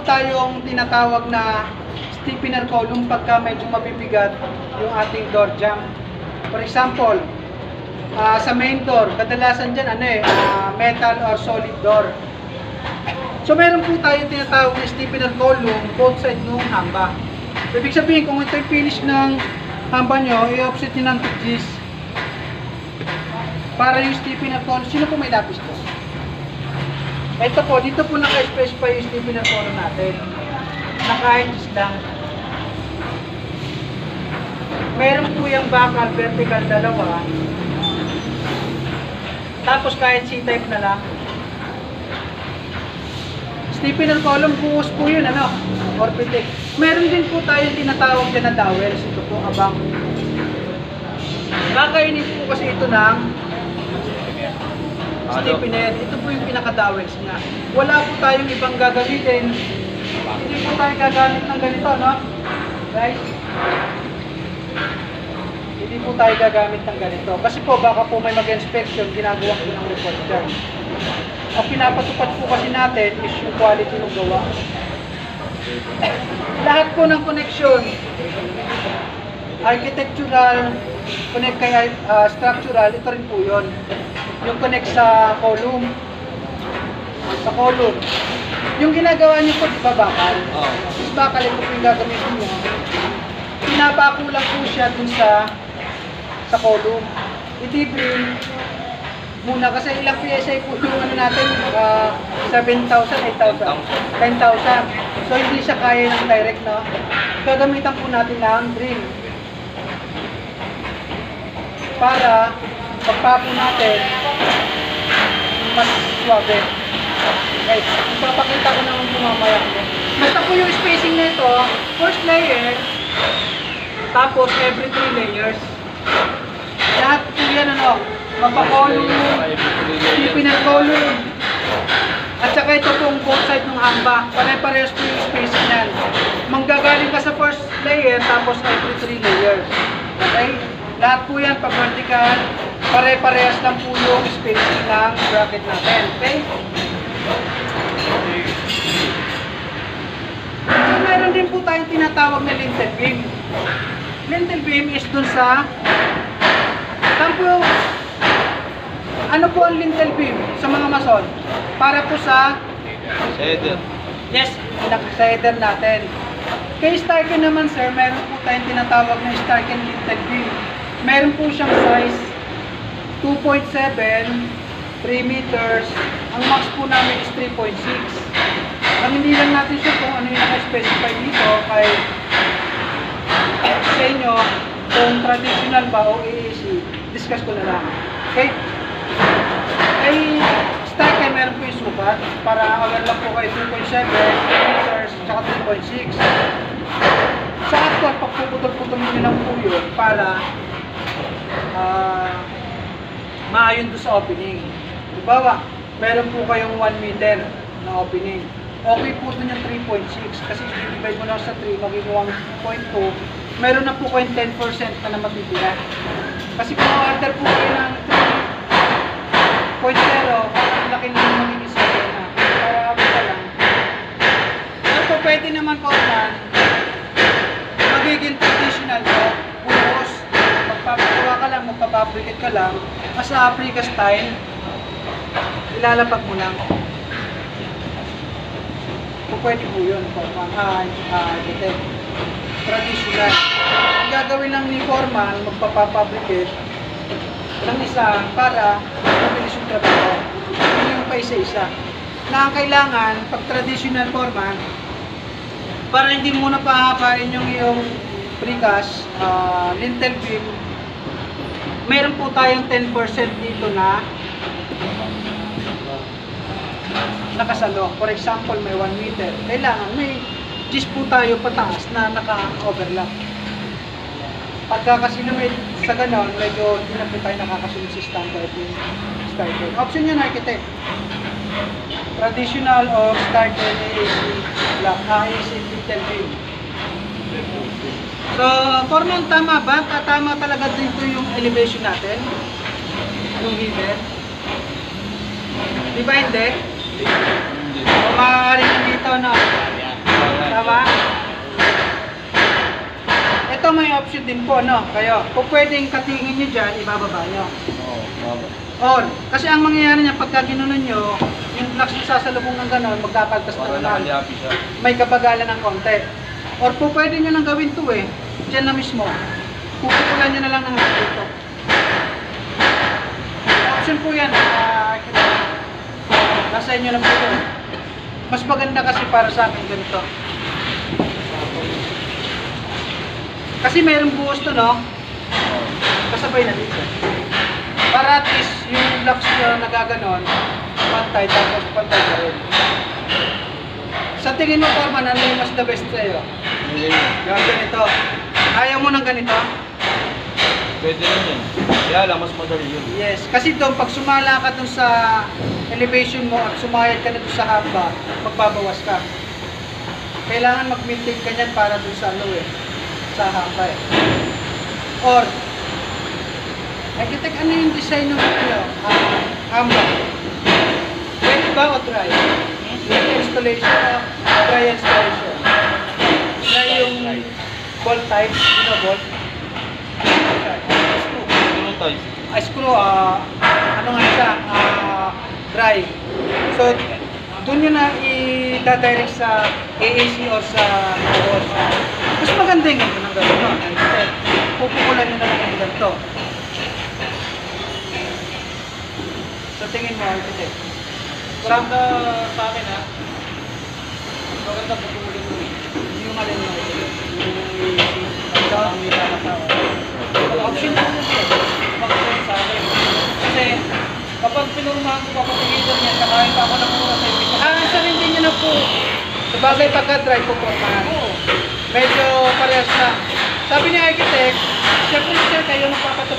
po tayong tinatawag na stiffener column pagka medyo mabibigat yung ating door jamb. For example, sa main door, kadalasan dyan metal or solid door. So meron po tayong tinatawag na stiffener column both side ng hamba. Ibig sabihin, kung ito yung finish ng hamba nyo, i-offset nyo ng 2 Gs para yung stiffener column. Sino po may lapis po? Ito po, dito po naka-specify yung stiffener column natin. Naka-Gs lang. Meron po yung bakal, vertical dalawa. Tapos kahit C-type na lang. Stiffener column, buhos po yun, orbitic. Meron din po tayong tinatawag dyan na dowels. Ito po, abang. Kakainin po kasi ito ng stiffener. Ito po yung pinaka-dowels niya. Wala po tayong ibang gagamitin. Hindi po tayo gagamit ng ganito, no? Guys? Hindi po tayo gagamit ng ganito. Kasi po, baka po may mag-inspection, ginagawa po ng report dyan. Ang pinapatupad po kasi natin is yung quality ng gawa. Lahat po ng connection, architectural, connect kay structural, ito rin po yun. Yung connect sa column. Sa column. Yung ginagawa niyo po, di ba bakal? Is bakal, ito po yung gagamitin niyo. Pinapako lang po siya dun sa column. I-drill muna kasi ilang PSI po yung natin, 7,000, 8,000, 10,000. So hindi siya kaya ng direct, no? Gagamitan po natin ng drill para pagpapo natin mas suwabe. Okay, ipapakita ko naman po mamaya. Basta po yung spacing nito, first layer, tapos every 3 layers. Lahat po yan, mapakolong, stiffener column. At saka ito pong both side ng hamba. Pare-parehas po yung spacing yan. Manggagaling ka sa first layer, tapos every 3 layers. Okay? Lahat po yan, pag-vertical, pare-parehas lang po yung spacing ng bracket natin. Okay? So, meron din po tayong tinatawag na lintel beam. Lintel beam is dun sa ano po ang lintel beam sa mga mason? Para po sa Shader. yes, shader natin. Kay Starken naman sir, meron po tayong tinatawag na Starken lintel beam. Meron po siyang size 2.7, 3 meters. Ang max po namin is 3.6. Ang hindi lang natin siya kung ano yung naka-specify dito kay sa inyo kung traditional ba o AAC, discuss ko na lang. Okay? Ay, Starken meron po yung sukat para aware lang po kayo 2.7 meters tsaka 3.6. Sa actual, pagpuputol-putol nyo lang po yun para maayon doon sa opening. Diba, meron po kayong 1 meter na opening. Okay po doon yung 3.6 kasi i-divide mo lang sa 3, magiging 1.2. Meron na po kayong 10% na matitira. Kasi kung order po kayo ng 3.0, laki na yung magiging sabi na. Para ako pa lang. Pero po pwede naman po man, magiging traditional po, buhos. Magpapagawa ka lang, magpapabricate ka lang. As sa Africa style, ilalapag mo lang. Kung pwede po yun, traditional. Ang gagawin lang ni Foreman, magpapabricate ng isa para mabilis yung trabaho. Hindi yung pa isa-isa. Na ang kailangan, pag traditional Foreman, para hindi muna pahapain yung iyong precast, lintel beam, meron po tayong 10% dito na nakasalo. For example, may 1 meter. Kailangan may G's po tayo pataas na naka-overlap. Pagka kasi na sa ganon, medyo hindi na po tayo nakakasunod sa standard yung starter. Option yun, architect. Traditional or starter AAC block, AAC lintel beam. So, Foreman, tama ba? Tama talaga dito yung elevation natin? Yung header? Di ba hindi? O maaaring dito na Tama? Ito may option din po, no? Kayo, kung pwedeng katingin nyo dyan, ibababa nyo. Oo, baba. Or, kasi ang mangyayari niya, pagka ginunon nyo, yung flux na sasalubong ng gano'n, magkakaltas na Para naman. nakaliapi siya. May kabagalan ng konti. Or po pwede nyo nang gawin to eh, dyan na mismo. Pupukulan nyo na lang ng dito. Option po yan. Nasa inyo lang po yun. Mas maganda kasi para sa akin ganito. Kasi mayroong buhos to, no? Kasabay na dito. Para at least yung flux na nagaganon, pantay, tapos pantay na rin. Sa tingin mo, Foreman, ano yung mas the best sa'yo? Yung ganito. Ayaw mo ng ganito? Pwede rin yan. Kaya lang, mas madali yun. Yes. Kasi doon, pag sumala ka doon sa elevation mo at sumayad ka na doon sa haba, magbabawas ka. Kailangan mag-maintain ka niyan para doon sa ano eh, sa haba eh. Or, architect, ano yung design ng ano, hamba? Wet ba o dry? Wet installation o dry installation? Dry yung bolt type, bolt? Ano tayo? Screw, ano nga siya, dry. So, doon yun na i-direct sa AAC or sa wall. Mas maganda yung ganito ng gano'n, no? Pupukulan nyo na lang yung ganito. So, tingin mo, architect. Maganda sa akin ha. Maganda pupulin mo eh. Yung alin mo, ang option na lang siya. Maganda sa akin. Kasi kapag pinurmahan ko papatigilin niya, kakain pa ako ng mura sa ibig. Sa hindi nyo na po. Sabagay pagka-dry po po. Medyo parehas na. Sabi ni architect, siyempre sir, kayo nagpapatapos.